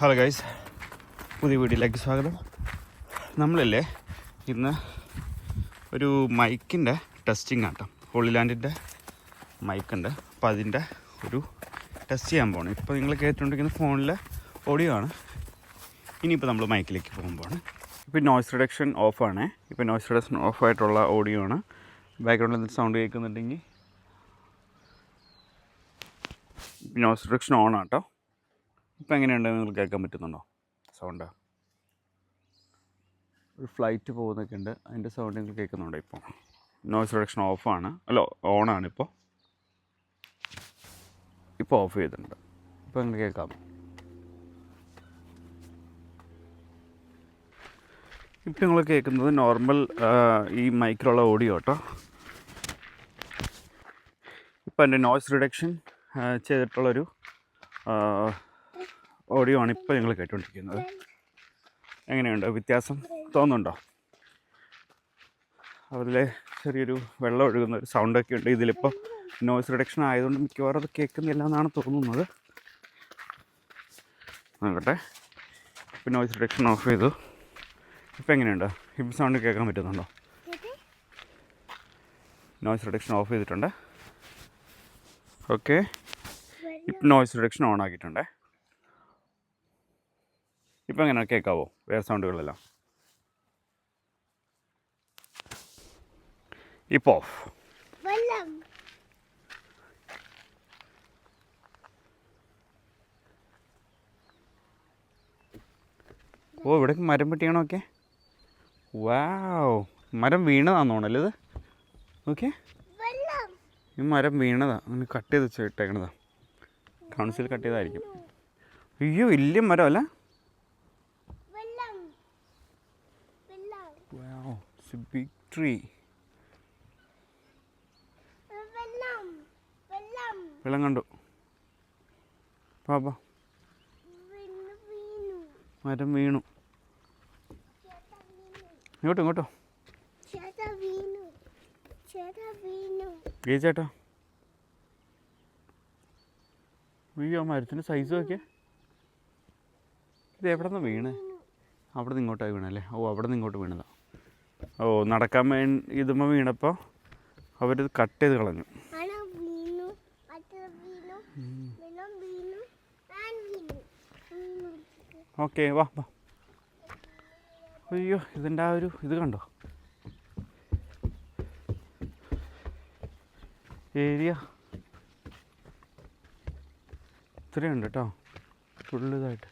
Hello guys, പുതിയ വീഡിയോയിലേക്ക് സ്വാഗതം. നമ്മളില്ലേ ഇന്ന് ഒരു മൈക്കിൻ്റെ ടെസ്റ്റിംഗ് ആട്ടോ. ഹോളി ലാൻഡിൻ്റെ മൈക്കുണ്ട്, അപ്പോൾ അതിൻ്റെ ഒരു ടെസ്റ്റ് ചെയ്യാൻ പോകണം. ഇപ്പോൾ നിങ്ങൾ കേട്ടുകൊണ്ടിരിക്കുന്ന ഫോണിലെ ഓഡിയോ ആണ്. ഇനിയിപ്പോൾ നമ്മൾ മൈക്കിലേക്ക് പോകുമ്പോൾ ഇപ്പോൾ നോയ്സ് റിഡക്ഷൻ ഓഫാണ്. ഇപ്പോൾ നോയ്സ് റിഡക്ഷൻ ഓഫായിട്ടുള്ള ഓഡിയോ ആണ്. ബാക്ക്ഗ്രൗണ്ടിൽ എന്തെങ്കിലും സൗണ്ട് കേൾക്കുന്നുണ്ടെങ്കിൽ നോയ്സ് റിഡക്ഷൻ ഓൺ ആട്ടോ. ഇപ്പോൾ എങ്ങനെയുണ്ട്, നിങ്ങൾ കേൾക്കാൻ പറ്റുന്നുണ്ടോ സൗണ്ട്? ഒരു ഫ്ലൈറ്റ് പോകുന്നൊക്കെ ഉണ്ട്, അതിൻ്റെ സൗണ്ട് നിങ്ങൾ കേൾക്കുന്നുണ്ടോ? ഇപ്പോൾ നോയ്സ് റിഡക്ഷൻ ഓഫാണ്, അല്ല ഓണാണ്. ഇപ്പോൾ ഓഫ് ചെയ്തിട്ടുണ്ട്. ഇപ്പോൾ നിങ്ങൾ കേൾക്കാം. ഇപ്പോൾ നിങ്ങൾ കേൾക്കുന്നത് നോർമൽ ഈ മൈക്കിലുള്ള ഓഡിയോ കേട്ടോ. ഇപ്പോൾ എൻ്റെ നോയ്സ് റിഡക്ഷൻ ചെയ്തിട്ടുള്ളൊരു ഓഡിയോ ആണ് ഇപ്പോൾ നിങ്ങൾ കേട്ടുകൊണ്ടിരിക്കുന്നത്. എങ്ങനെയുണ്ട്, വ്യത്യാസം തോന്നുന്നുണ്ടോ? അതിൽ ചെറിയൊരു വെള്ളം ഒഴുകുന്ന ഒരു സൗണ്ടൊക്കെ ഉണ്ട്. ഇതിലിപ്പോൾ നോയ്സ് റിഡക്ഷൻ ആയതുകൊണ്ട് മിക്കവാറും അത് കേൾക്കുന്നില്ല എന്നാണ് തോന്നുന്നത്. നോക്കട്ടെ. ഇപ്പോൾ നോയ്സ് റിഡക്ഷൻ ഓഫ് ചെയ്തു. ഇപ്പോൾ എങ്ങനെയുണ്ട്, ഹിപ്പ് സൗണ്ട് കേൾക്കാൻ പറ്റുന്നുണ്ടോ? നോയ്സ് റിഡക്ഷൻ ഓഫ് ചെയ്തിട്ടുണ്ട്. ഓക്കെ, ഇപ്പോൾ നോയ്സ് റിഡക്ഷൻ ഓൺ ആക്കിയിട്ടുണ്ട്. ഇപ്പോൾ എങ്ങനെ കേൾക്കാവോ വേറെ സൗണ്ടുകളെല്ലാം? ഇപ്പോൾ ഓഫ്. ഓ, ഇവിടെ മരം വെട്ടിയാണോ? ഓക്കെ, വാവ്, മരം വീണതാന്ന് തോന്നല്ലേ ഇത്? ഓക്കെ, ഈ മരം വീണതാണ്, അങ്ങനെ കട്ട് ചെയ്ത് വെച്ചിട്ടേക്കണതാണ്. Council cut ചെയ്തായിരിക്കും. അയ്യോ, വലിയ മരം അല്ല? Wow, it's a big tree. വെള്ളം കണ്ടു. പാപ്പാ, മരം വീണു. ഇങ്ങോട്ടോ ഈ ചേട്ടാ. അയ്യോ, മരത്തിൻ്റെ സൈസ് നോക്കിയേ. ഇത് എവിടെ നിന്ന് വീണ്? അവിടെ നിന്ന് ഇങ്ങോട്ടാണ് വീണല്ലേ? ഓ, അവിടെ നിന്ന് ഇങ്ങോട്ട് വീണതാണ്. ഓ, നടക്കാൻ ഇതുമ്പോൾ വീണപ്പോൾ അവരിത് കട്ട് ചെയ്ത് കളഞ്ഞു. ഓക്കെ, വാ. അയ്യോ, ഇതിൻ്റെ ആ ഒരു ഇത് കണ്ടോ, ഏരിയ ഇത്രയുണ്ട് കേട്ടോ, ഫുള്ളിതായിട്ട്.